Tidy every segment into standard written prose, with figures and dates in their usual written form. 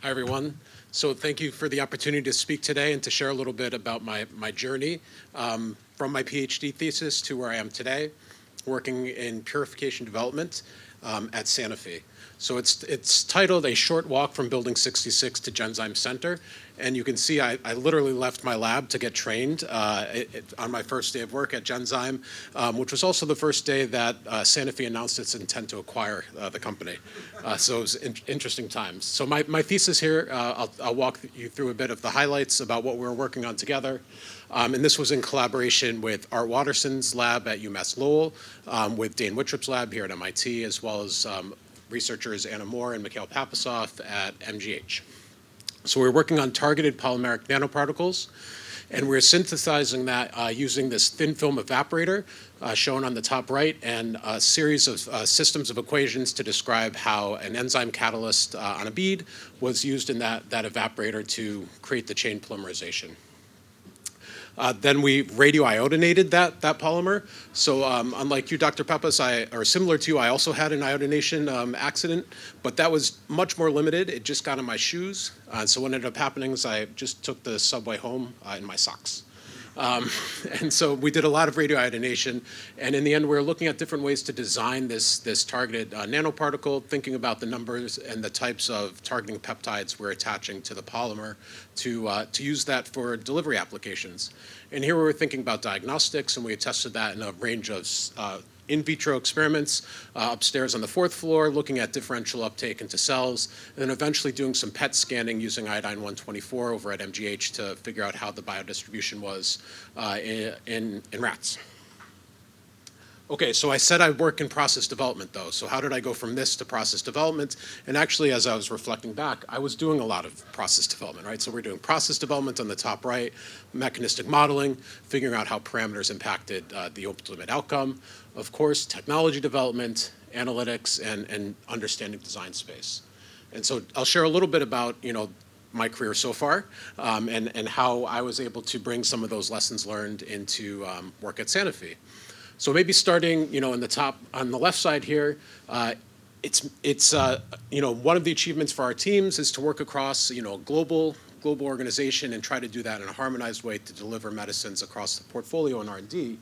Hi, everyone. So thank you for the opportunity to speak today and to share a little bit about my journey from my PhD thesis to where I am today, working in purification development at Sanofi. So it's titled A Short Walk from Building 66 to Genzyme Center. And you can see I literally left my lab to get trained on my first day of work at Genzyme, which was also the first day that Sanofi announced its intent to acquire the company. So it was interesting times. So my thesis here, I'll walk you through a bit of the highlights about what we were working on together. And this was in collaboration with Art Watterson's lab at UMass Lowell, with Dane Wittrop's lab here at MIT, as well as researchers Anna Moore and Mikhail Papasoff at MGH. So we're working on targeted polymeric nanoparticles, and we're synthesizing that using this thin film evaporator shown on the top right, and a series of systems of equations to describe how an enzyme catalyst on a bead was used in that evaporator to create the chain polymerization. Then we radioiodinated that polymer. So unlike you, Dr. Pappas, or similar to you, I also had an iodination accident, but that was much more limited. It just got in my shoes. So what ended up happening is I just took the subway home in my socks. And so we did a lot of radioiodination, and in the end, we were looking at different ways to design this targeted nanoparticle, thinking about the numbers and the types of targeting peptides we're attaching to the polymer to use that for delivery applications. And here we were thinking about diagnostics, and we tested that in a range of in vitro experiments upstairs on the fourth floor, looking at differential uptake into cells, and then eventually doing some PET scanning using iodine-124 over at MGH to figure out how the biodistribution was in rats. Okay, so I said I work in process development, though. So how did I go from this to process development? And actually, as I was reflecting back, I was doing a lot of process development, right? So we're doing process development on the top right, mechanistic modeling, figuring out how parameters impacted the ultimate outcome. Of course, technology development, analytics, and understanding design space. And so I'll share a little bit about, my career so far, and how I was able to bring some of those lessons learned into work at Sanofi. So maybe starting, in the top on the left side here, it's one of the achievements for our teams is to work across global organization and try to do that in a harmonized way to deliver medicines across the portfolio and R&D.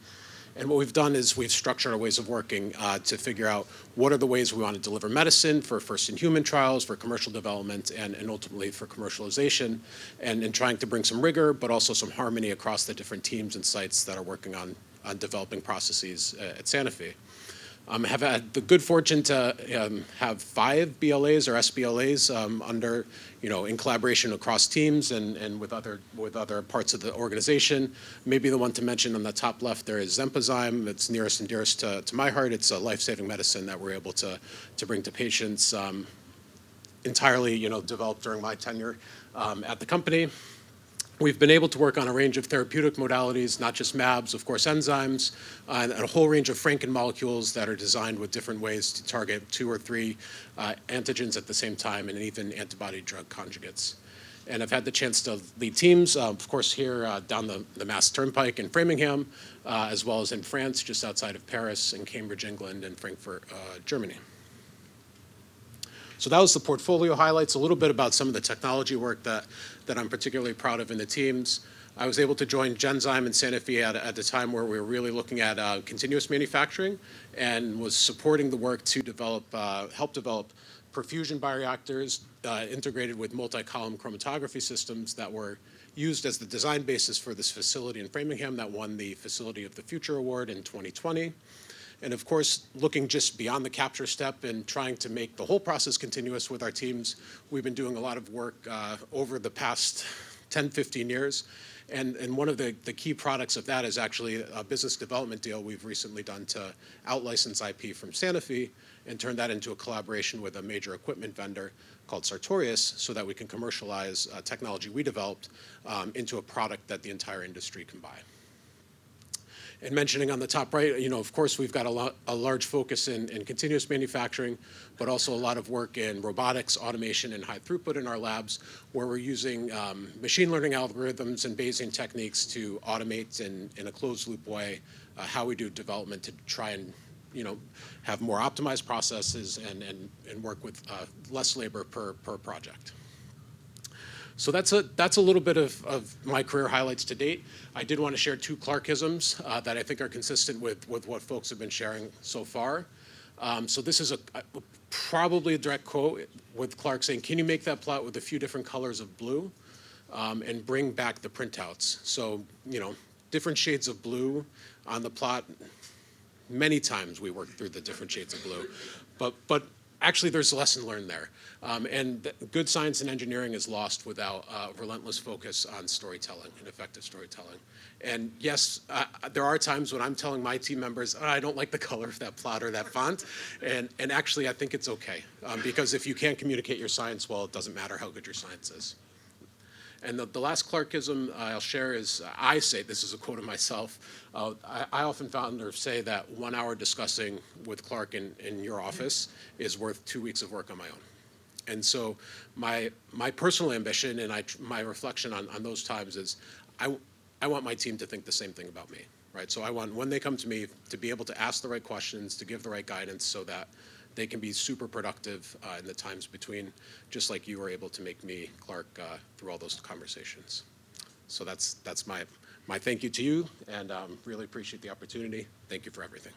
And what we've done is we've structured our ways of working to figure out what are the ways we want to deliver medicine for first-in-human trials, for commercial development, and ultimately for commercialization, and in trying to bring some rigor, but also some harmony across the different teams and sites that are working on developing processes at Sanofi. I have had the good fortune to have 5 BLAs or SBLAs under, in collaboration across teams and with other parts of the organization. Maybe the one to mention on the top left there is Symposium. It's nearest and dearest to my heart. It's a life-saving medicine that we're able to bring to patients, entirely, developed during my tenure at the company. We've been able to work on a range of therapeutic modalities, not just mAbs, of course, enzymes, and a whole range of Franken molecules that are designed with different ways to target 2 or 3 antigens at the same time, and even antibody-drug conjugates. And I've had the chance to lead teams, of course, here down the Mass Turnpike in Framingham, as well as in France, just outside of Paris, in Cambridge, England, and Frankfurt, Germany. So that was the portfolio highlights, a little bit about some of the technology work that I'm particularly proud of in the teams. I was able to join Genzyme and Sanofi at the time where we were really looking at continuous manufacturing and was supporting the work to help develop perfusion bioreactors integrated with multi-column chromatography systems that were used as the design basis for this facility in Framingham that won the Facility of the Future Award in 2020. And of course, looking just beyond the capture step and trying to make the whole process continuous with our teams, we've been doing a lot of work over the past 10, 15 years. And one of the key products of that is actually a business development deal we've recently done to out-license IP from Sanofi and turn that into a collaboration with a major equipment vendor called Sartorius so that we can commercialize technology we developed into a product that the entire industry can buy. And mentioning on the top right, of course, we've got a large focus in continuous manufacturing, but also a lot of work in robotics, automation, and high throughput in our labs, where we're using machine learning algorithms and Bayesian techniques to automate in a closed loop way how we do development to try and have more optimized processes and work with less labor per project. So that's a little bit of my career highlights to date. I did want to share two Clarkisms that I think are consistent with what folks have been sharing so far. So this is probably a direct quote with Clark saying, "Can you make that plot with a few different colors of blue and bring back the printouts?" So, different shades of blue on the plot. Many times we work through the different shades of blue, but actually there's a lesson learned there. And good science and engineering is lost without relentless focus on storytelling and effective storytelling. And yes, there are times when I'm telling my team members, I don't like the color of that plot or that font. And actually, I think it's okay. Because if you can't communicate your science well, it doesn't matter how good your science is. And the last Clarkism I'll share is, I say, this is a quote of myself, I often found or say that 1 hour discussing with Clark in your office is worth 2 weeks of work on my own. And so my personal ambition and my reflection on those times is I want my team to think the same thing about me, right? So I want, when they come to me, to be able to ask the right questions, to give the right guidance so that they can be super productive in the times between, just like you were able to make me, Clark, through all those conversations. So that's my thank you to you, and really appreciate the opportunity. Thank you for everything.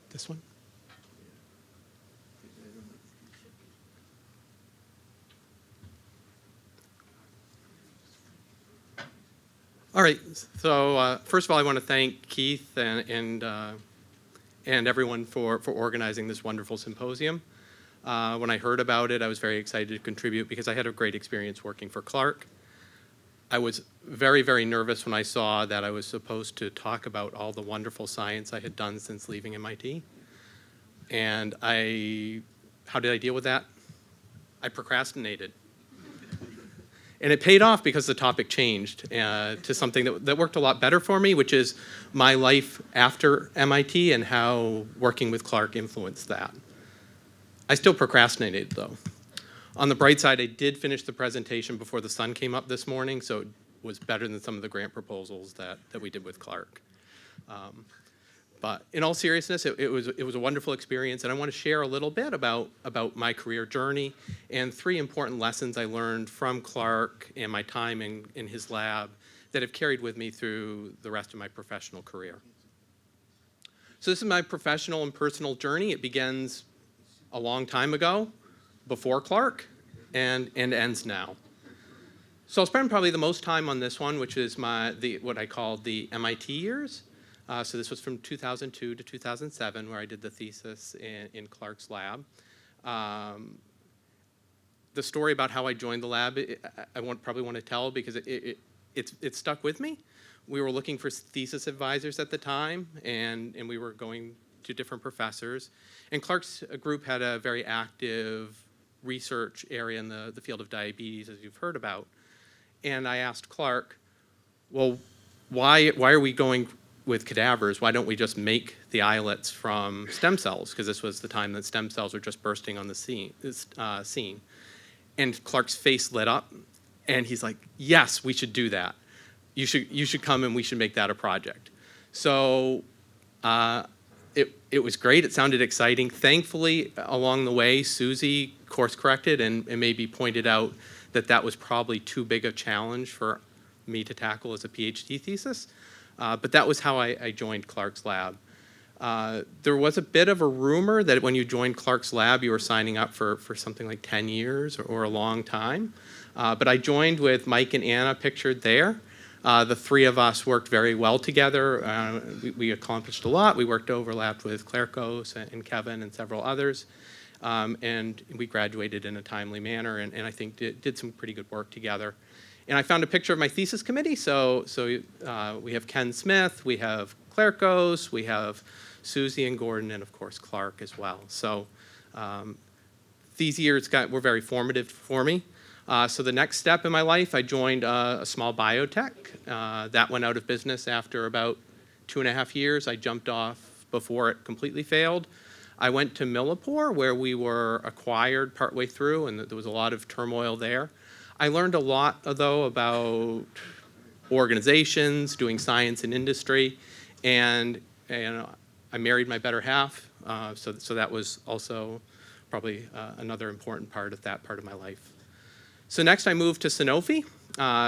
This one? All right. So first of all, I want to thank Keith and everyone for organizing this wonderful symposium. When I heard about it, I was very excited to contribute because I had a great experience working for Clark. I was very, very nervous when I saw that I was supposed to talk about all the wonderful science I had done since leaving MIT. And how did I deal with that? I procrastinated. And it paid off because the topic changed to something that worked a lot better for me, which is my life after MIT and how working with Clark influenced that. I still procrastinated, though. On the bright side, I did finish the presentation before the sun came up this morning, so it was better than some of the grant proposals that we did with Clark. But in all seriousness, it was a wonderful experience, and I want to share a little bit about my career journey and 3 important lessons I learned from Clark and my time in his lab that have carried with me through the rest of my professional career. So this is my professional and personal journey. It begins a long time ago, before Clark, and ends now. So I'll spend probably the most time on this one, which is what I call the MIT years. So this was from 2002 to 2007, where I did the thesis in Clark's lab. The story about how I joined the lab, I probably want to tell because it stuck with me. We were looking for thesis advisors at the time, and we were going to different professors. And Clark's group had a very active research area in the field of diabetes, as you've heard about. And I asked Clark, well, why are we going with cadavers? Why don't we just make the islets from stem cells? Because this was the time that stem cells were just bursting on the scene. And Clark's face lit up, and he's like, yes, we should do that. You should come and we should make that a project. So it was great. It sounded exciting. Thankfully, along the way, Susie course corrected and maybe pointed out that was probably too big a challenge for me to tackle as a PhD thesis. But that was how I joined Clark's lab. There was a bit of a rumor that when you joined Clark's lab, you were signing up for something like 10 years or a long time. But I joined with Mike and Anna pictured there. The 3 of us worked very well together. We accomplished a lot. We overlapped with Claire Kos and Kevin and several others. And we graduated in a timely manner and I think did some pretty good work together. And I found a picture of my thesis committee. So we have Ken Smith, we have Claire Kos, we have Susie and Gordon, and of course Clark as well. So these years were very formative for me. So the next step in my life, I joined a small biotech. That went out of business after about 2.5 years. I jumped off before it completely failed. I went to Millipore, where we were acquired partway through, and there was a lot of turmoil there. I learned a lot, though, about organizations, doing science and industry, and I married my better half, so that was also probably another important part of that part of my life. So next I moved to Sanofi.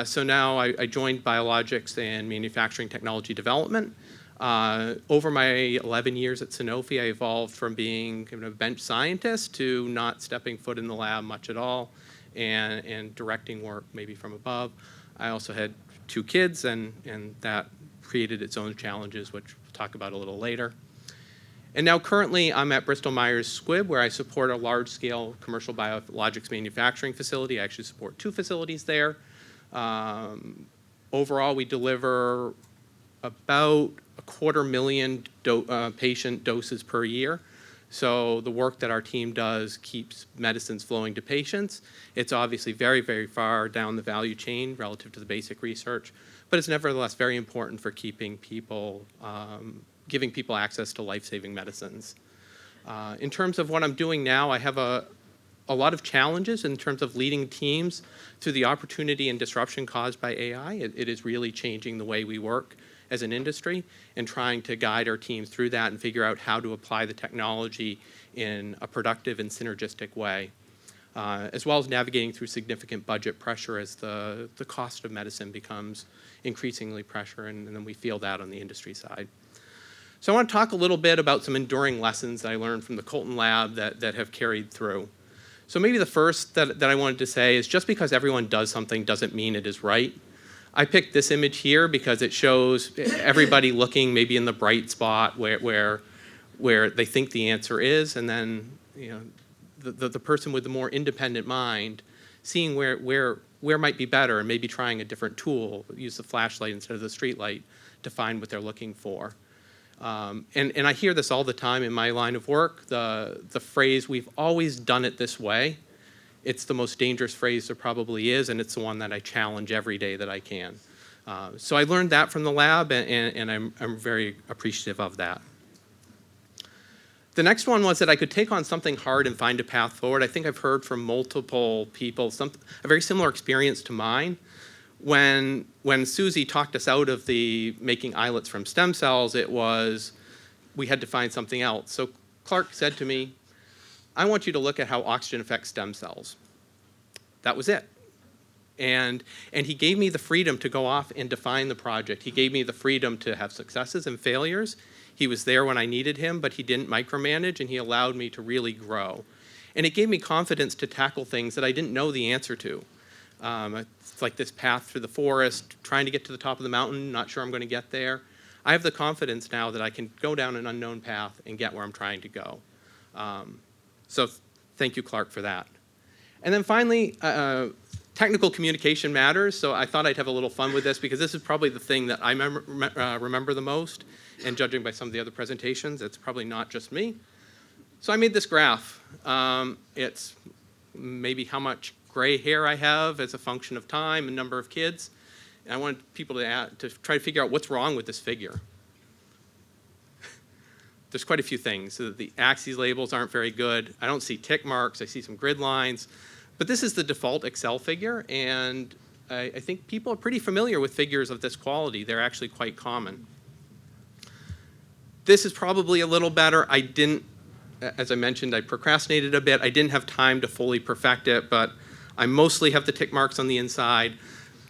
So now I joined Biologics and Manufacturing Technology Development. Over my 11 years at Sanofi, I evolved from being kind of a bench scientist to not stepping foot in the lab much at all, and directing work maybe from above. I also had 2 kids, and that created its own challenges, which we'll talk about a little later. And now currently I'm at Bristol Myers Squibb, where I support a large-scale commercial biologics manufacturing facility. I actually support 2 facilities there. Overall, we deliver about 250,000 patient doses per year. So the work that our team does keeps medicines flowing to patients. It's obviously very, very far down the value chain relative to the basic research, but it's nevertheless very important for keeping people, giving people access to life-saving medicines. In terms of what I'm doing now, I have a lot of challenges in terms of leading teams through the opportunity and disruption caused by AI. It is really changing the way we work as an industry, and trying to guide our teams through that and figure out how to apply the technology in a productive and synergistic way, as well as navigating through significant budget pressure as the cost of medicine becomes increasingly pressure, and then we feel that on the industry side. So I want to talk a little bit about some enduring lessons that I learned from the Colton lab that have carried through. So maybe the first that I wanted to say is, just because everyone does something doesn't mean it is right. I picked this image here because it shows everybody looking maybe in the bright spot where they think the answer is, and then the person with the more independent mind seeing where might be better, and maybe trying a different tool, use the flashlight instead of the street light to find what they're looking for. And I hear this all the time in my line of work, the phrase, "We've always done it this way." It's the most dangerous phrase there probably is, and it's the one that I challenge every day that I can. So I learned that from the lab, and I'm very appreciative of that. The next one was that I could take on something hard and find a path forward. I think I've heard from multiple people a very similar experience to mine. When Susie talked us out of the making islets from stem cells, it was we had to find something else. So Clark said to me, "I want you to look at how oxygen affects stem cells." That was it. And he gave me the freedom to go off and define the project. He gave me the freedom to have successes and failures. He was there when I needed him, but he didn't micromanage, and he allowed me to really grow. And it gave me confidence to tackle things that I didn't know the answer to. It's like this path through the forest, trying to get to the top of the mountain, not sure I'm going to get there. I have the confidence now that I can go down an unknown path and get where I'm trying to go. So thank you, Clark, for that. And then finally, technical communication matters. So I thought I'd have a little fun with this, because this is probably the thing that I remember the most. And judging by some of the other presentations, it's probably not just me. So I made this graph. It's maybe how much gray hair I have as a function of time and number of kids. And I wanted people to try to figure out what's wrong with this figure. There's quite a few things. So the axes labels aren't very good. I don't see tick marks. I see some grid lines. But this is the default Excel figure, and I think people are pretty familiar with figures of this quality. They're actually quite common. This is probably a little better. I didn't, as I mentioned, I procrastinated a bit. I didn't have time to fully perfect it, but I mostly have the tick marks on the inside.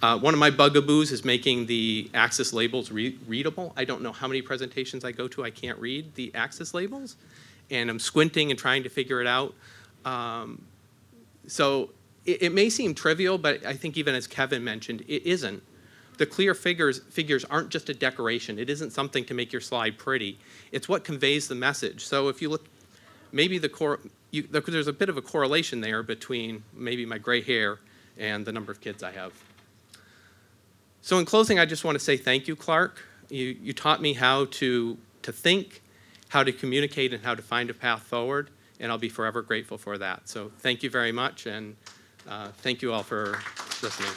One of my bugaboos is making the axis labels readable. I don't know how many presentations I go to, I can't read the axis labels, and I'm squinting and trying to figure it out. So it may seem trivial, but I think even as Kevin mentioned, it isn't. The clear figures aren't just a decoration. It isn't something to make your slide pretty. It's what conveys the message. So if you look, maybe there's a bit of a correlation there between maybe my gray hair and the number of kids I have. So in closing, I just want to say thank you, Clark. You taught me how to think, how to communicate, and how to find a path forward, and I'll be forever grateful for that. So thank you very much, and thank you all for listening.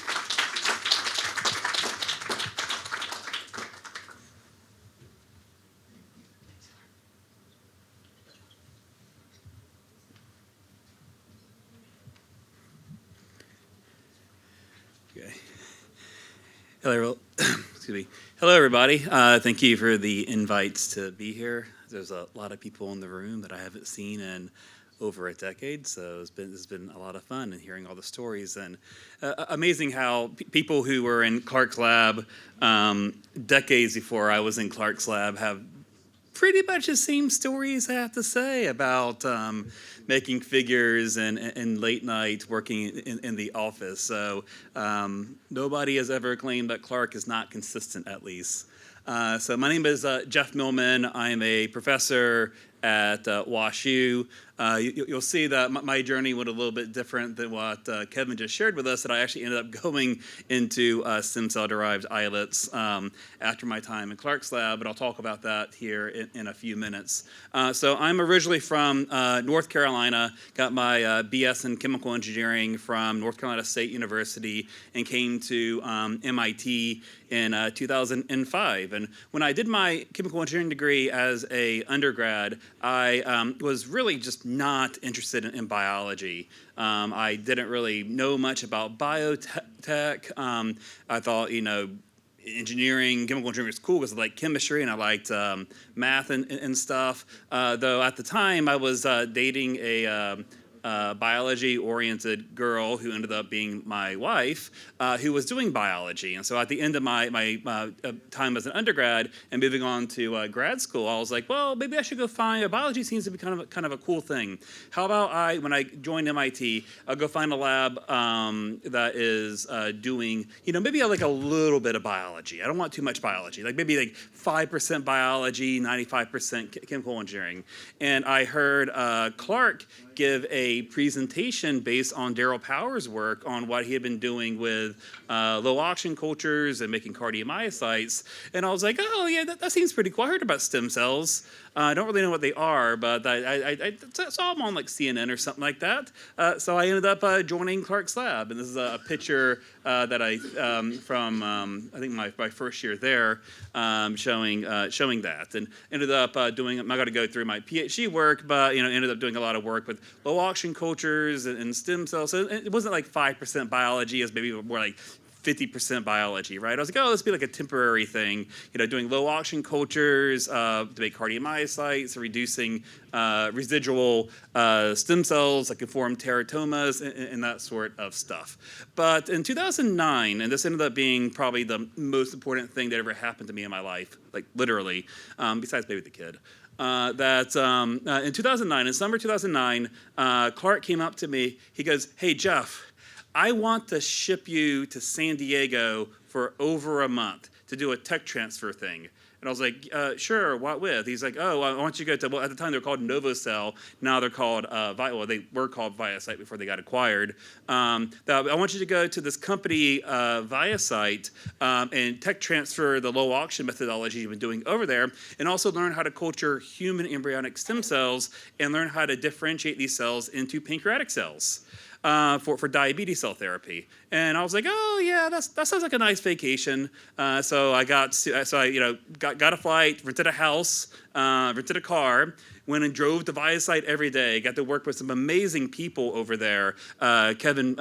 Hello, excuse me. Hello, everybody. Thank you for the invites to be here. There's a lot of people in the room that I haven't seen in over a decade, so it's been a lot of fun and hearing all the stories. And amazing how people who were in Clark's lab decades before I was in Clark's lab have pretty much the same stories, I have to say, about making figures and late night working in the office. So nobody has ever claimed that Clark is not consistent, at least. So my name is Jeff Millman. I'm a professor at WashU. You'll see that my journey went a little bit different than what Kevin just shared with us, that I actually ended up going into stem cell-derived islets after my time in Clark's lab, but I'll talk about that here in a few minutes. So I'm originally from North Carolina, got my BS in chemical engineering from North Carolina State University, and came to MIT in 2005. And when I did my chemical engineering degree as a undergrad, I was really just not interested in biology. I didn't really know much about biotech. I thought, engineering, chemical engineering was cool because I liked chemistry and I liked math and stuff. Though at the time I was dating a biology-oriented girl who ended up being my wife, who was doing biology. And so at the end of my time as an undergrad and moving on to grad school, I was like, well, maybe I should go find, biology seems to be kind of a cool thing. How about when I joined MIT, I'll go find a lab that is doing, maybe like a little bit of biology. I don't want too much biology, like maybe like 5% biology, 95% chemical engineering. And I heard Clark give a presentation based on Daryl Power's work on what he had been doing with low oxygen cultures and making cardiomyocytes. And I was like, oh yeah, that seems pretty cool. I heard about stem cells. I don't really know what they are, but I saw them on like CNN or something like that. So I ended up joining Clark's lab. And this is a picture that from I think my first year there, showing that. And ended up doing, I'm not going to go through my PhD work, but ended up doing a lot of work with low oxygen cultures and stem cells. So it wasn't like 5% biology, it was maybe more like 50% biology, right? I was like, oh, this would be like a temporary thing, doing low oxygen cultures to make cardiomyocytes, reducing residual stem cells that can form teratomas and that sort of stuff. But in 2009, and this ended up being probably the most important thing that ever happened to me in my life, like literally, besides maybe the kid. In 2009, in summer 2009, Clark came up to me. He goes, hey, Jeff, I want to ship you to San Diego for over a month to do a tech transfer thing. And I was like, sure, what with? He's like, oh, I want you to go to, well, at the time they were called NovoCell. Now they're called, they were called ViaCyte before they got acquired. I want you to go to this company, ViaCyte, and tech transfer the low oxygen methodology you've been doing over there, and also learn how to culture human embryonic stem cells and learn how to differentiate these cells into pancreatic cells. For diabetes cell therapy. And I was like, oh yeah, that sounds like a nice vacation. So I got a flight, rented a house, rented a car, went and drove to ViaCyte every day. Got to work with some amazing people over there, Kevin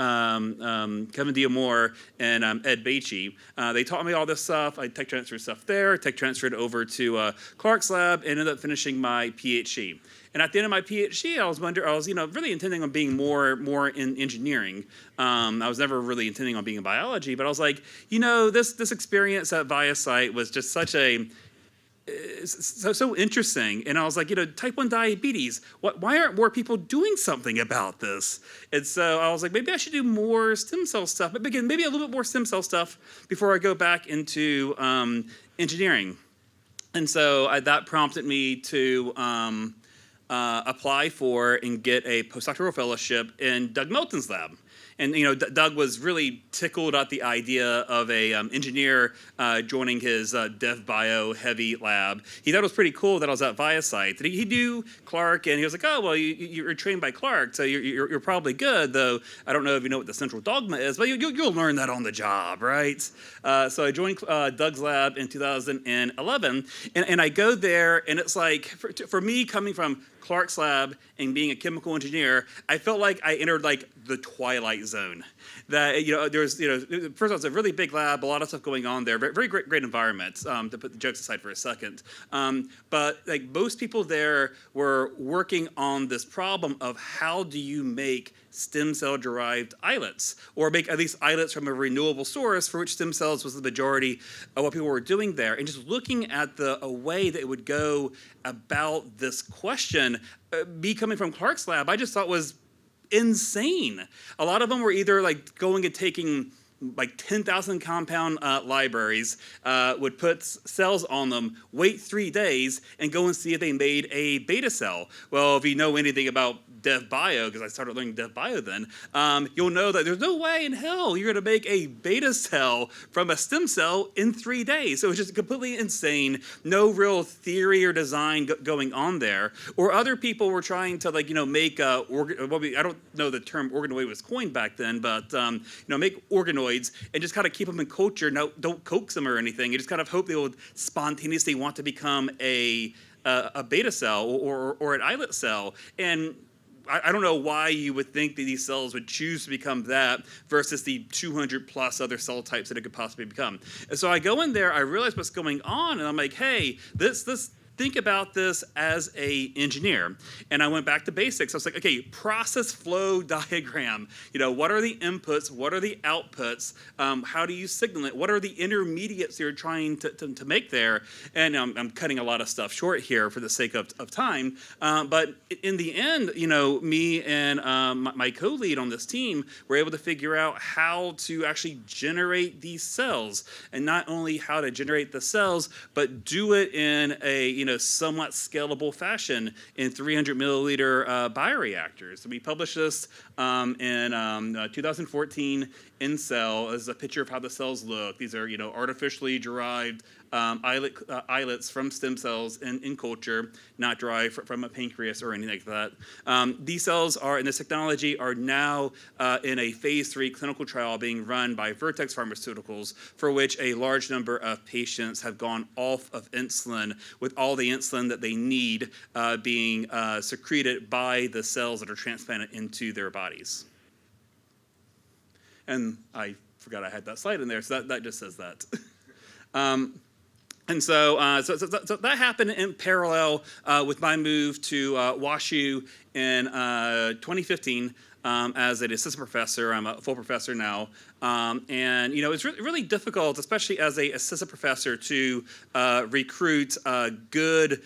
Diamore and Ed Beachy. They taught me all this stuff. I tech transferred stuff there, tech transferred over to Clark's lab, and ended up finishing my PhD. And at the end of my PhD, I was really intending on being more in engineering. I was never really intending on being in biology, but I was like, this experience at ViaCyte was just such so interesting. And I was like, type 1 diabetes, why aren't more people doing something about this? And so I was like, maybe I should do more stem cell stuff, but again, maybe a little bit more stem cell stuff before I go back into engineering. And so that prompted me to apply for and get a postdoctoral fellowship in Doug Melton's lab. And Doug was really tickled at the idea of a engineer joining his dev bio heavy lab. He thought it was pretty cool that I was at ViaCyte. He knew Clark, and he was like, "Oh, well, you're trained by Clark, so you're probably good." Though I don't know if you know what the central dogma is, but you'll learn that on the job, right? So I joined Doug's lab in 2011, and I go there, and it's like for me coming from Clark's lab and being a chemical engineer, I felt like I entered like the twilight zone. That there's first of all, it's a really big lab, a lot of stuff going on there, very great environment. To put the jokes aside for a second, but like most people there were working on this problem of how do you make stem cell derived islets, or make at least islets from a renewable source, for which stem cells was the majority of what people were doing there. And just looking at a way that it would go about this question, me coming from Clark's lab, I just thought was insane. A lot of them were either like going and taking like 10,000 compound libraries, would put cells on them, wait 3 days, and go and see if they made a beta cell. Well, if you know anything about Dev Bio, because I started learning Dev Bio then, you'll know that there's no way in hell you're going to make a beta cell from a stem cell in 3 days. So it's just completely insane. No real theory or design going on there. Or other people were trying to make I don't know the term organoid was coined back then, but make organoids and just kind of keep them in culture. No, don't coax them or anything. You just kind of hope they will spontaneously want to become a beta cell or an islet cell. And I don't know why you would think that these cells would choose to become that versus the 200 plus other cell types that it could possibly become. And so I go in there, I realize what's going on, and I'm like, hey, this think about this as a engineer. And I went back to basics. I was like, okay, process flow diagram. What are the inputs? What are the outputs? How do you signal it? What are the intermediates you're trying to make there? And I'm cutting a lot of stuff short here for the sake of time. But in the end, me and my co-lead on this team were able to figure out how to actually generate these cells. And not only how to generate the cells, but do it in a somewhat scalable fashion in 300 milliliter bioreactors. So we published this in 2014 in Cell as a picture of how the cells look. These are artificially derived islets from stem cells in culture, not derived from a pancreas or anything like that. These cells in this technology are now in a phase 3 clinical trial being run by Vertex Pharmaceuticals, for which a large number of patients have gone off of insulin, with all the insulin that they need being secreted by the cells that are transplanted into their bodies. And I forgot I had that slide in there, so that just says that. And so that happened in parallel with my move to WashU in 2015 as an assistant professor. I'm a full professor now. And it's really difficult, especially as an assistant professor, to recruit good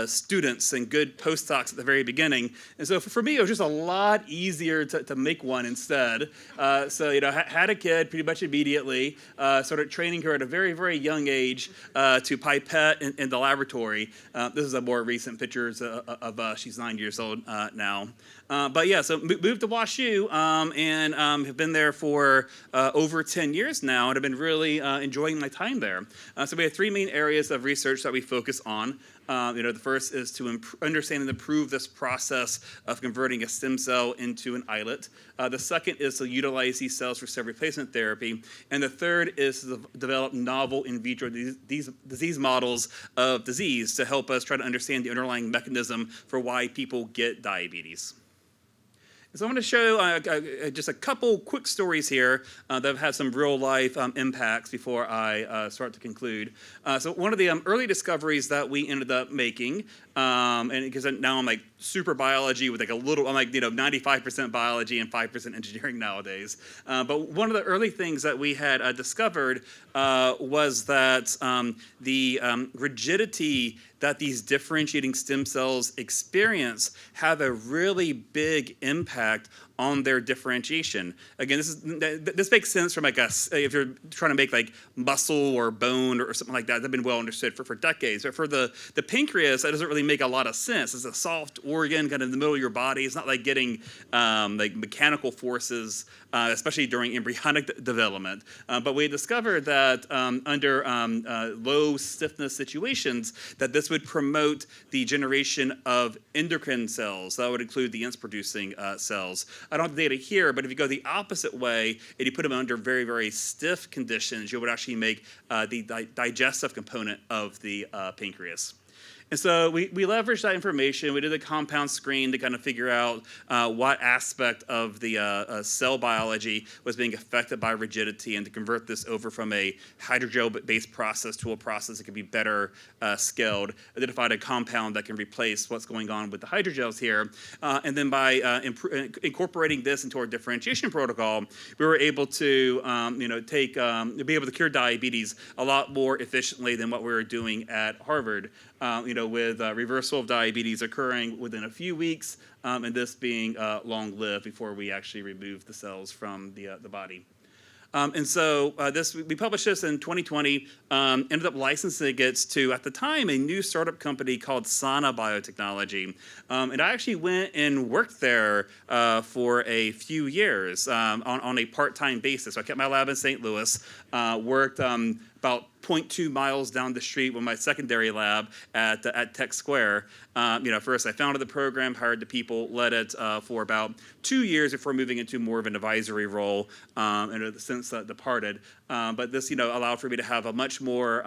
students and good postdocs at the very beginning. And so for me, it was just a lot easier to make one instead. Had a kid pretty much immediately, started training her at a very, very young age to pipette in the laboratory. This is a more recent pictures of she's 9 years old now. So moved to WashU and have been there for over 10 years now, and have been really enjoying my time there. So we have 3 main areas of research that we focus on. The first is to understand and improve this process of converting a stem cell into an islet. The second is to utilize these cells for cell replacement therapy. And the third is to develop novel in vitro disease models of disease to help us try to understand the underlying mechanism for why people get diabetes. So I'm going to show just a couple quick stories here that have had some real life impacts before I start to conclude. So one of the early discoveries that we ended up making, and because now I'm like super biology with I'm like 95% biology and 5% engineering nowadays. But one of the early things that we had discovered was that the rigidity that these differentiating stem cells experience have a really big impact on their differentiation. Again, this makes sense from if you're trying to make like muscle or bone or something like that. They've been well understood for decades. But for the pancreas, that doesn't really make a lot of sense. It's a soft organ kind of in the middle of your body. It's not like getting like mechanical forces, especially during embryonic development. But we discovered that under low stiffness situations, that this would promote the generation of endocrine cells. That would include the insulin-producing cells. I don't have the data here, but if you go the opposite way and you put them under very, very stiff conditions, you would actually make the digestive component of the pancreas. And so we leveraged that information. We did a compound screen to kind of figure out what aspect of the cell biology was being affected by rigidity, and to convert this over from a hydrogel-based process to a process that can be better scaled. Identified a compound that can replace what's going on with the hydrogels here. And then by incorporating this into our differentiation protocol, we were able to be able to cure diabetes a lot more efficiently than what we were doing at Harvard. With reversal of diabetes occurring within a few weeks, and this being long-lived before we actually removed the cells from the body. And so we published this in 2020, ended up licensing it to, at the time, a new startup company called Sana Biotechnology. And I actually went and worked there for a few years on a part-time basis. So I kept my lab in St. Louis, worked about 0.2 miles down the street with my secondary lab at Tech Square. First I founded the program, hired the people, led it for about 2 years before moving into more of an advisory role, and have since departed. But this, allowed for me to have a much more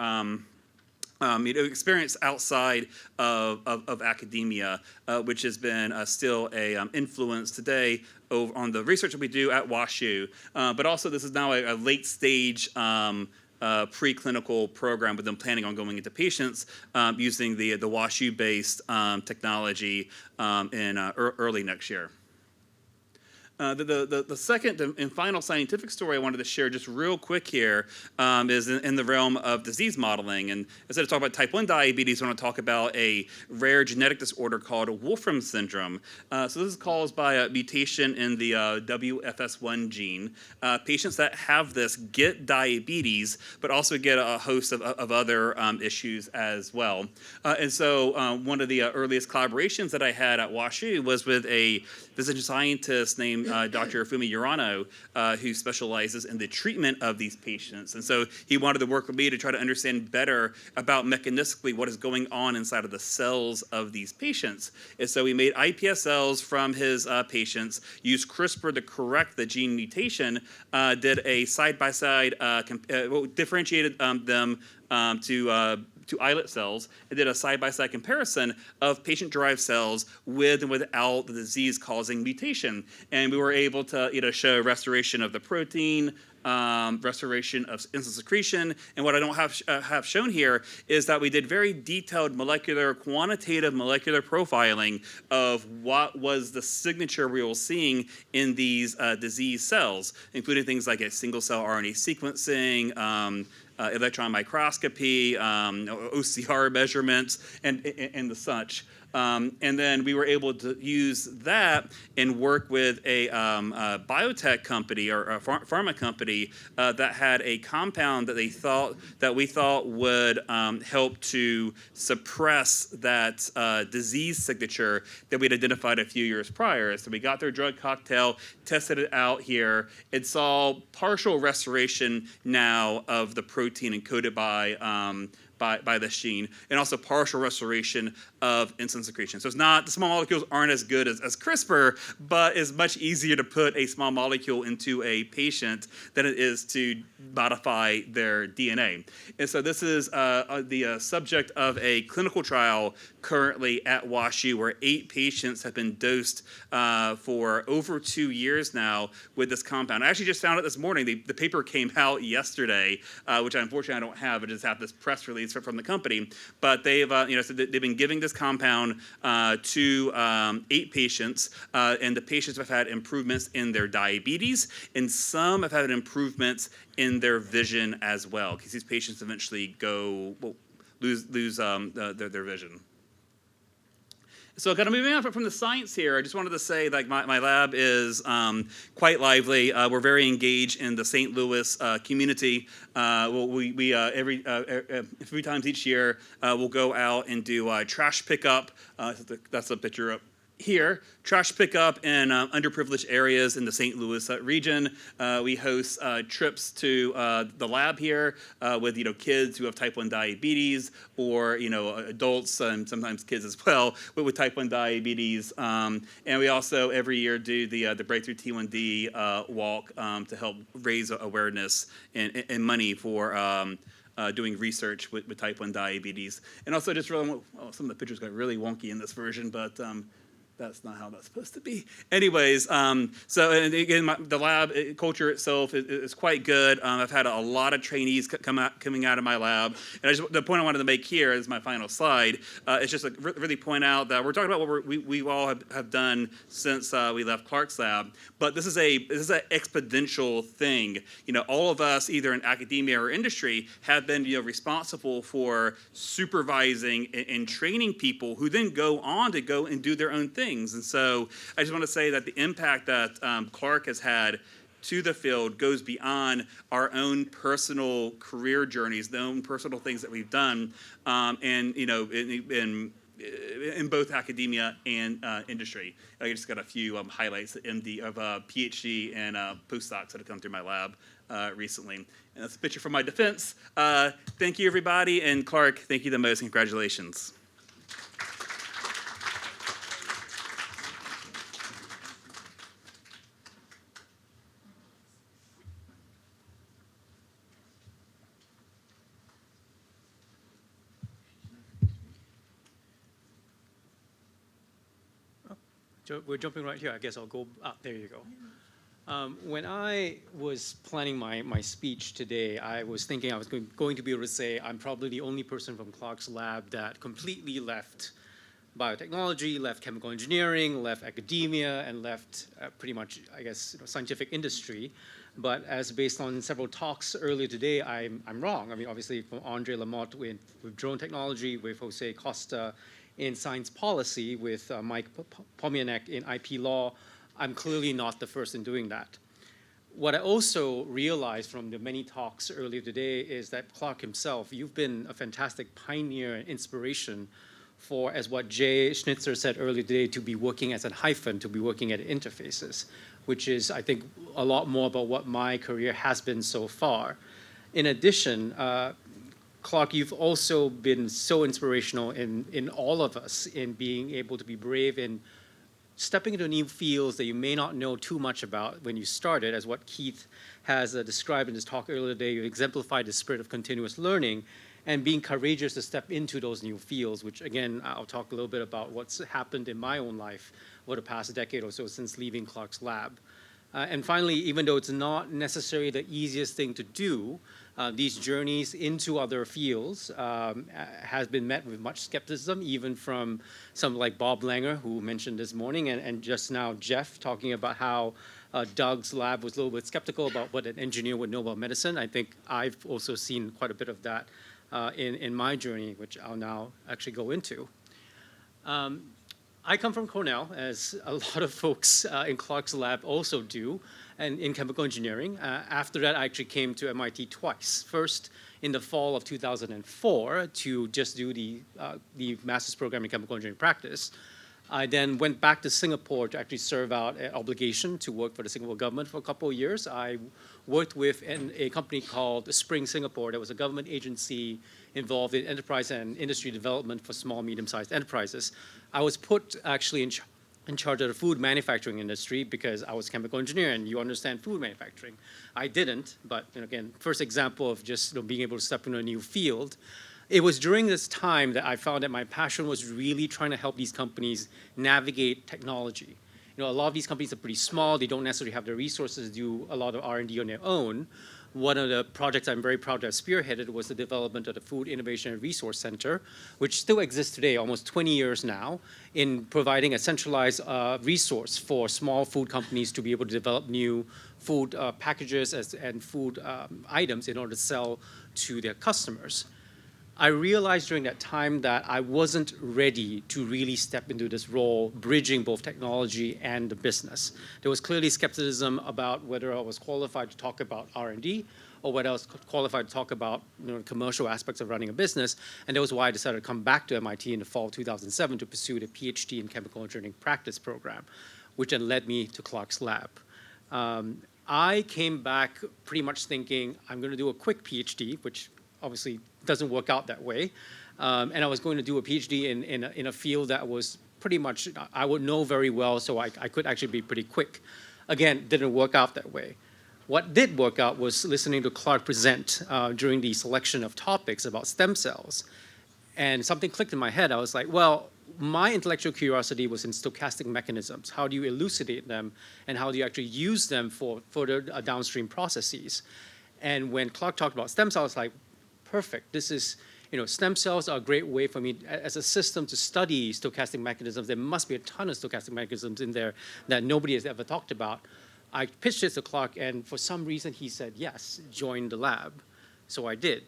experience outside of academia, which has been still a influence today on the research that we do at WashU. But also this is now a late stage preclinical program with them planning on going into patients using the WashU-based technology in early next year. The second and final scientific story I wanted to share just real quick here is in the realm of disease modeling. And instead of talking about type 1 diabetes, I want to talk about a rare genetic disorder called Wolfram syndrome. So this is caused by a mutation in the WFS1 gene. Patients that have this get diabetes, but also get a host of other issues as well. And so one of the earliest collaborations that I had at WashU was with a physician scientist named Dr. Fumi Urano, who specializes in the treatment of these patients. And so he wanted to work with me to try to understand better about mechanistically what is going on inside of the cells of these patients. And so we made iPS cells from his patients, used CRISPR to correct the gene mutation, did a side-by-side, differentiated them to islet cells, and did a side-by-side comparison of patient-derived cells with and without the disease-causing mutation. And we were able to show restoration of the protein, restoration of insulin secretion. And what I don't have shown here is that we did very detailed quantitative molecular profiling of what was the signature we were seeing in these disease cells, including things like a single-cell RNA sequencing, electron microscopy, OCR measurements, and the such. And then we were able to use that and work with a biotech company or a pharma company that had a compound that we thought would help to suppress that disease signature that we'd identified a few years prior. So we got their drug cocktail, tested it out here, and saw partial restoration now of the protein encoded by this gene, and also partial restoration of insulin secretion. So it's not, the small molecules aren't as good as CRISPR, but it's much easier to put a small molecule into a patient than it is to modify their DNA. And so this is the subject of a clinical trial currently at WashU, where 8 patients have been dosed for over 2 years now with this compound. I actually just found it this morning. The paper came out yesterday, which unfortunately I don't have. I just have this press release from the company. But they've so they've been giving this compound to 8 patients, and the patients have had improvements in their diabetes, and some have had improvements in their vision as well, because these patients eventually lose their vision. So kind of moving on from the science here, I just wanted to say that my lab is quite lively. We're very engaged in the St. Louis community. We every 3 times each year, we'll go out and do trash pickup. That's a picture up here. Trash pickup in underprivileged areas in the St. Louis region. We host trips to the lab here with kids who have type 1 diabetes, or adults and sometimes kids as well with type 1 diabetes. And we also every year do the Breakthrough T1D walk to help raise awareness and money for doing research with type 1 diabetes. And also just really, well, some of the pictures got really wonky in this version, but that's not how that's supposed to be. Anyways, so and again, the lab culture itself is quite good. I've had a lot of trainees coming out of my lab. And the point I wanted to make here is my final slide. Is just to really point out that we're talking about what we all have done since we left Clark's lab. But this is an exponential thing. All of us, either in academia or industry, have been responsible for supervising and training people who then go on to go and do their own thing. And so I just want to say that the impact that Clark has had to the field goes beyond our own personal career journeys, the own personal things that we've done, and in both academia and industry. I just got a few highlights of PhD and postdocs that have come through my lab recently. And that's a picture from my defense. Thank you, everybody, and Clark, thank you the most. Congratulations. We're jumping right here. I guess I'll go up. There you go. When I was planning my speech today, I was thinking I was going to be able to say I'm probably the only person from Clark's lab that completely left biotechnology, left chemical engineering, left academia, and left pretty much, I guess, scientific industry. But as based on several talks earlier today, I'm wrong. I mean, obviously, from Andre Lamotte with drone technology, with Jose Costa in science policy, with Mike Pomianek in IP law, I'm clearly not the first in doing that. What I also realized from the many talks earlier today is that Clark himself, you've been a fantastic pioneer and inspiration for, as what Jay Schnitzer said earlier today, to be working as a hyphen, to be working at interfaces, which is, I think, a lot more about what my career has been so far. In addition, Clark, you've also been so inspirational in all of us in being able to be brave in stepping into new fields that you may not know too much about when you started. As what Keith has described in his talk earlier today, you exemplified the spirit of continuous learning and being courageous to step into those new fields, which again, I'll talk a little bit about what's happened in my own life over the past decade or so since leaving Clark's lab. And finally, even though it's not necessarily the easiest thing to do, these journeys into other fields has been met with much skepticism, even from some like Bob Langer, who mentioned this morning, and just now Jeff talking about how Doug's lab was a little bit skeptical about what an engineer would know about medicine. I think I've also seen quite a bit of that in my journey, which I'll now actually go into. I come from Cornell, as a lot of folks in Clark's lab also do, and in chemical engineering. After that, I actually came to MIT twice. First, in the fall of 2004, to just do the master's program in chemical engineering practice. I then went back to Singapore to actually serve out an obligation to work for the Singapore government for a couple of years. I worked with a company called Spring Singapore. That was a government agency involved in enterprise and industry development for small, medium-sized enterprises. I was put actually in charge of the food manufacturing industry because I was a chemical engineer and you understand food manufacturing. I didn't, but again, first example of just being able to step into a new field. It was during this time that I found that my passion was really trying to help these companies navigate technology. A lot of these companies are pretty small. They don't necessarily have the resources to do a lot of R&D on their own. One of the projects I'm very proud to have spearheaded was the development of the Food Innovation and Resource Center, which still exists today, almost 20 years now, in providing a centralized resource for small food companies to be able to develop new food packages and food items in order to sell to their customers. I realized during that time that I wasn't ready to really step into this role, bridging both technology and the business. There was clearly skepticism about whether I was qualified to talk about R&D or whether I was qualified to talk about commercial aspects of running a business, and that was why I decided to come back to MIT in the fall of 2007 to pursue the PhD in chemical engineering practice program, which then led me to Clark's lab. I came back pretty much thinking I'm going to do a quick PhD, which obviously doesn't work out that way. And I was going to do a PhD in a field that was pretty much, I would know very well, so I could actually be pretty quick. Again, didn't work out that way. What did work out was listening to Clark present during the selection of topics about stem cells. And something clicked in my head. I was like, well, my intellectual curiosity was in stochastic mechanisms. How do you elucidate them, and how do you actually use them for further downstream processes? And when Clark talked about stem cells, I was like, perfect. This is, stem cells are a great way for me as a system to study stochastic mechanisms. There must be a ton of stochastic mechanisms in there that nobody has ever talked about. I pitched it to Clark, and for some reason he said, yes, join the lab. So I did.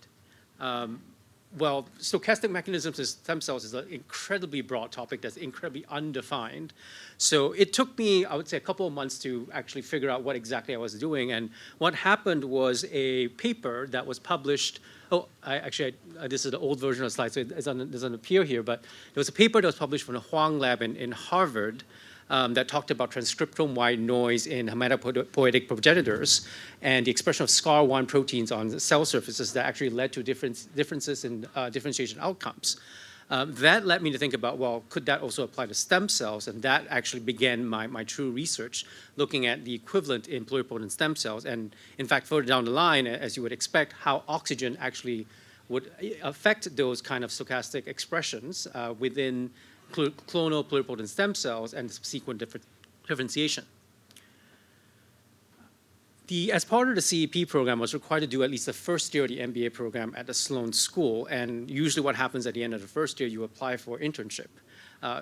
Well, stochastic mechanisms in stem cells is an incredibly broad topic that's incredibly undefined. So it took me, I would say, a couple of months to actually figure out what exactly I was doing. And what happened was a paper that was published. This is the old version of the slide, so it doesn't appear here. But there was a paper that was published from the Huang lab in Harvard that talked about transcriptome-wide noise in hematopoietic progenitors and the expression of SCAR1 proteins on cell surfaces that actually led to differences in differentiation outcomes. That led me to think about, well, could that also apply to stem cells? And that actually began my true research, looking at the equivalent in pluripotent stem cells. And in fact, further down the line, as you would expect, how oxygen actually would affect those kind of stochastic expressions within clonal pluripotent stem cells and subsequent differentiation. As part of the CEP program, I was required to do at least the first year of the MBA program at the Sloan School, and usually what happens at the end of the first year, you apply for internship.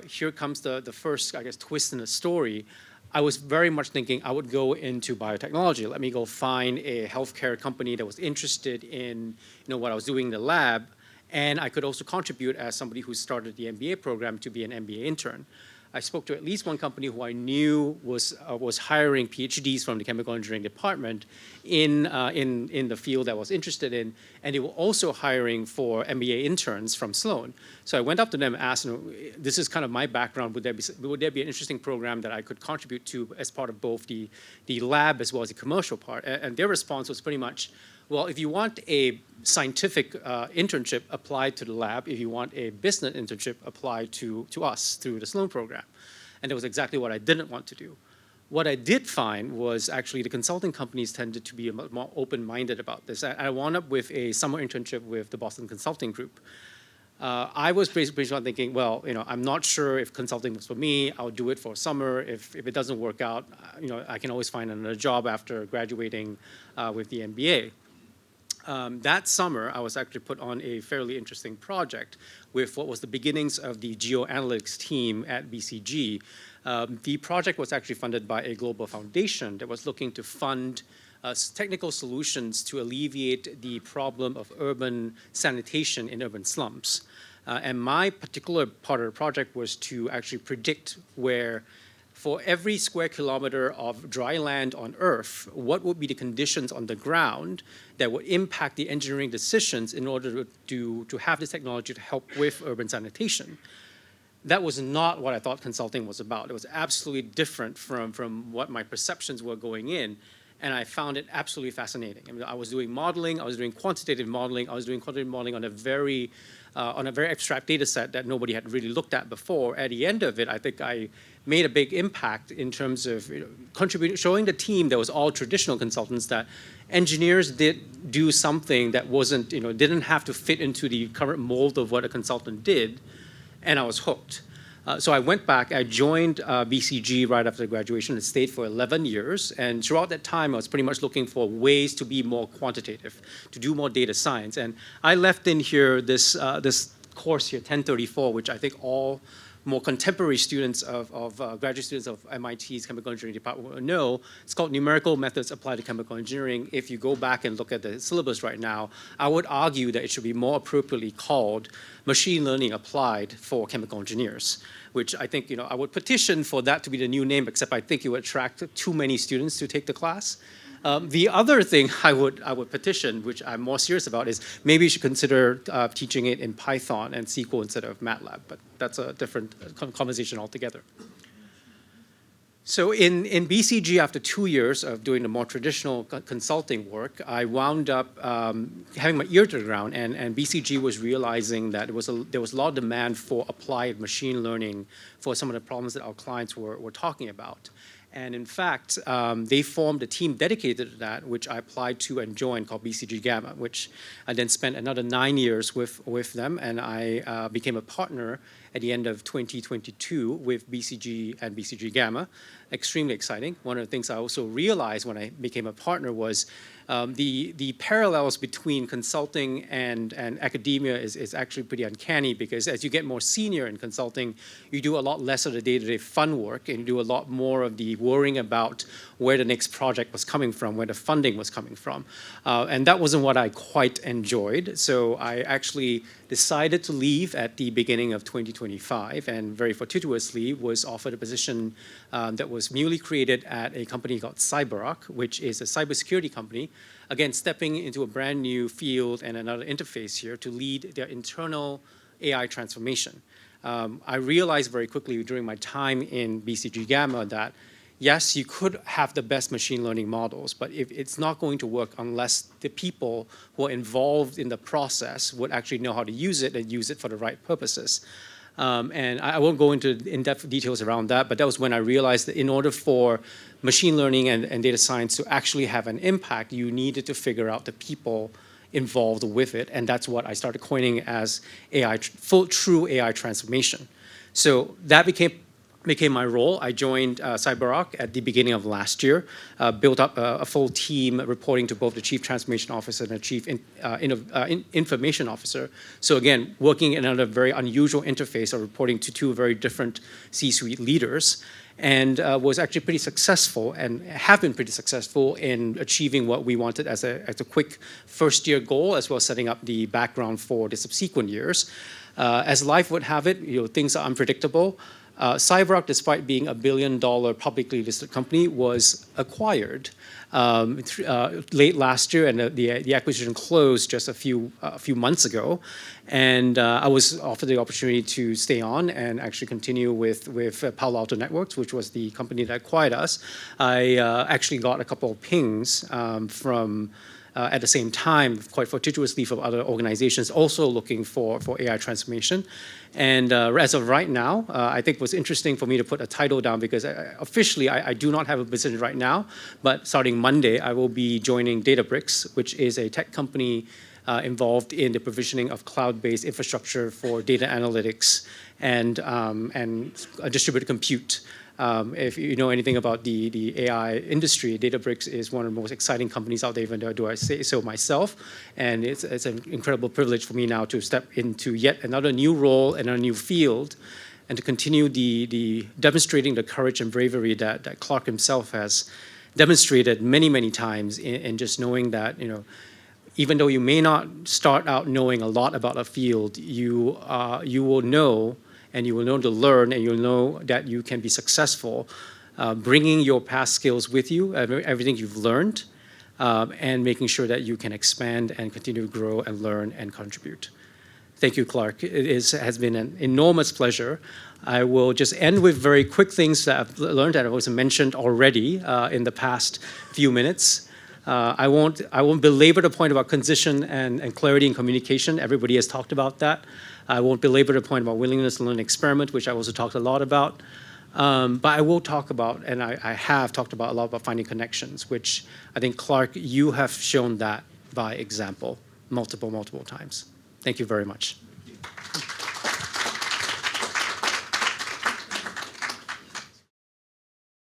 Here comes the first, twist in the story. I was very much thinking I would go into biotechnology. Let me go find a healthcare company that was interested in what I was doing in the lab, and I could also contribute as somebody who started the MBA program to be an MBA intern. I spoke to at least one company who I knew was hiring PhDs from the chemical engineering department in the field that I was interested in, and they were also hiring for MBA interns from Sloan. So I went up to them and asked, this is kind of my background, would there be an interesting program that I could contribute to as part of both the lab as well as the commercial part? And their response was pretty much, well, if you want a scientific internship, apply to the lab. If you want a business internship, apply to us through the Sloan program. And that was exactly what I didn't want to do. What I did find was actually the consulting companies tended to be more open-minded about this. I wound up with a summer internship with the Boston Consulting Group. I was basically thinking, well, I'm not sure if consulting was for me. I'll do it for a summer. If it doesn't work out, I can always find another job after graduating with the MBA. That summer, I was actually put on a fairly interesting project with what was the beginnings of the geoanalytics team at BCG. The project was actually funded by a global foundation that was looking to fund technical solutions to alleviate the problem of urban sanitation in urban slums. And my particular part of the project was to actually predict where, for every square kilometer of dry land on Earth, what would be the conditions on the ground that would impact the engineering decisions in order to have this technology to help with urban sanitation. That was not what I thought consulting was about. It was absolutely different from what my perceptions were going in, and I found it absolutely fascinating. I mean, I was doing modeling, I was doing quantitative modeling, I was doing quantitative modeling on a very abstract data set that nobody had really looked at before. At the end of it, I think I made a big impact in terms of contributing, showing the team that was all traditional consultants that engineers did do something that wasn't, didn't have to fit into the current mold of what a consultant did, and I was hooked. So I went back, I joined BCG right after graduation and stayed for 11 years. And throughout that time, I was pretty much looking for ways to be more quantitative, to do more data science. And I left in here this course here, 1034, which I think all more contemporary students of graduate students of MIT's chemical engineering department will know. It's called Numerical Methods Applied to Chemical Engineering. If you go back and look at the syllabus right now, I would argue that it should be more appropriately called Machine Learning Applied for Chemical Engineers, which I think, I would petition for that to be the new name, except I think it would attract too many students to take the class. The other thing I would petition, which I'm more serious about, is maybe you should consider teaching it in Python and SQL instead of MATLAB, but that's a different conversation altogether. So in BCG, after 2 years of doing the more traditional consulting work, I wound up having my ear to the ground, and BCG was realizing that there was a lot of demand for applied machine learning for some of the problems that our clients were talking about. And in fact, they formed a team dedicated to that, which I applied to and joined, called BCG Gamma, which I then spent another 9 years with them, and I became a partner at the end of 2022 with BCG and BCG Gamma. Extremely exciting. One of the things I also realized when I became a partner was the parallels between consulting and academia is actually pretty uncanny, because as you get more senior in consulting, you do a lot less of the day-to-day fun work, and you do a lot more of the worrying about where the next project was coming from, where the funding was coming from. And that wasn't what I quite enjoyed. So I actually decided to leave at the beginning of 2025, and very fortuitously was offered a position that was newly created at a company called CyberArk, which is a cybersecurity company. Again, stepping into a brand new field and another interface here to lead their internal AI transformation. I realized very quickly during my time in BCG Gamma that yes, you could have the best machine learning models, but if it's not going to work unless the people who are involved in the process would actually know how to use it and use it for the right purposes. And I won't go into in-depth details around that, but that was when I realized that in order for machine learning and data science to actually have an impact, you needed to figure out the people involved with it, and that's what I started coining as AI, true AI transformation. So that became my role. I joined CyberArk at the beginning of last year, built up a full team reporting to both the Chief Transformation Officer and the Chief Information Officer. So again, working in a very unusual interface of reporting to two very different C-suite leaders, and was actually pretty successful and have been pretty successful in achieving what we wanted as a quick first-year goal, as well as setting up the background for the subsequent years. As life would have it, things are unpredictable. CyberArk, despite being $1 billion publicly listed company, was acquired late last year, and the acquisition closed just a few months ago. And I was offered the opportunity to stay on and actually continue with Palo Alto Networks, which was the company that acquired us. I actually got a couple of pings from at the same time, quite fortuitously, from other organizations also looking for AI transformation. And as of right now, I think it was interesting for me to put a title down, because officially I do not have a position right now, but starting Monday, I will be joining Databricks, which is a tech company involved in the provisioning of cloud-based infrastructure for data analytics and distributed compute. If you know anything about the AI industry, Databricks is one of the most exciting companies out there, even though do I say so myself. And it's an incredible privilege for me now to step into yet another new role in a new field, and to continue the demonstrating the courage and bravery that Clark himself has demonstrated many, many times in just knowing that, even though you may not start out knowing a lot about a field, you will know, and you will know to learn, and you'll know that you can be successful bringing your past skills with you, everything you've learned, and making sure that you can expand and continue to grow and learn and contribute. Thank you, Clark. It has been an enormous pleasure. I will just end with very quick things that I've learned that I've also mentioned already in the past few minutes. I won't belabor the point about concision and clarity in communication. Everybody has talked about that. I won't belabor the point about willingness to learn and experiment, which I also talked a lot about. But I will talk about, and I have talked about a lot about finding connections, which I think, Clark, you have shown that by example multiple times. Thank you very much.